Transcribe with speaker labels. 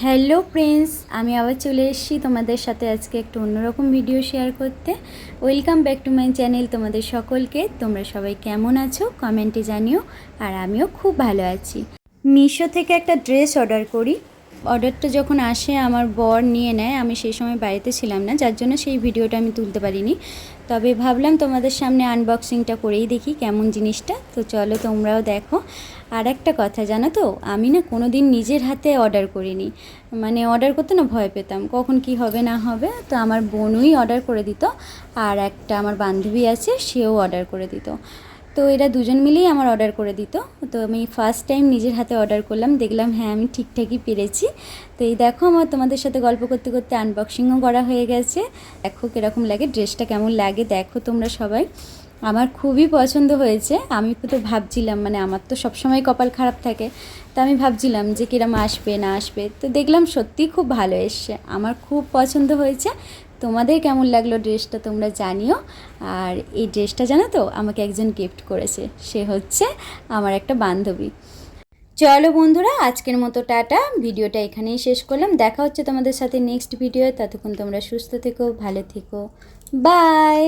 Speaker 1: Hello friends, আমি আবার চলে এসেছি তোমাদের সাথে আজকে একটু অন্যরকম ভিডিও শেয়ার করতে। Welcome back to my channel. তোমাদের সকলকে, তোমরা সবাই কেমন আছো কমেন্টে জানিও। আর আমিও খুব ভালো আছি। মিশো থেকে একটা ড্রেস অর্ডার করি। অর্ডারটা যখন আসে আমার বর নিয়ে নেয়, আমি সেই সময় বাড়িতে ছিলাম না, যার জন্য সেই ভিডিওটা আমি তুলতে পারিনি। তবে ভাবলাম তোমাদের সামনে আনবক্সিংটা করেই দেখি কেমন জিনিসটা। তো চলো তোমরাও দেখো। আর একটা কথা জানো তো, আমি না কোনো দিন নিজের হাতে অর্ডার করিনি। মানে অর্ডার করতে না ভয় পেতাম, কখন কি হবে না হবে। তো আমার বোনই অর্ডার করে দিত, আর একটা আমার বান্ধবী আছে, সেও অর্ডার করে দিত। তো এরা দুজন মিলেই আমার অর্ডার করে দিত। তো আমি ফার্স্ট টাইম নিজের হাতে অর্ডার করলাম, দেখলাম হ্যাঁ আমি ঠিকঠাকই পেরেছি। তো এই দেখো, আমার তোমাদের সাথে গল্প করতে করতে আনবক্সিংও করা হয়ে গেছে। দেখো কীরকম লাগে, ড্রেসটা কেমন লাগে দেখো তোমরা সবাই। আমার খুবই পছন্দ হয়েছে। আমি তো ভাবছিলাম, মানে আমার তো সবসময় কপাল খারাপ থাকে, তো আমি ভাবছিলাম যে কিরম আসবে না আসবে। তো দেখলাম সত্যিই খুব ভালো এসছে, আমার খুব পছন্দ হয়েছে। তোমাদের কেমন লাগলো ড্রেসটা তোমরা জানিও। আর এই ড্রেসটা জানো তো আমাকে একজন গিফট করেছে, সে হচ্ছে আমার একটা বান্ধবী। চলো বন্ধুরা, আজকের মতো টাটা। ভিডিওটা এখানেই শেষ করলাম। দেখা হচ্ছে তোমাদের সাথে নেক্সট ভিডিও। ততক্ষণ তোমরা সুস্থ থেকো, ভালো থেকো, বাই।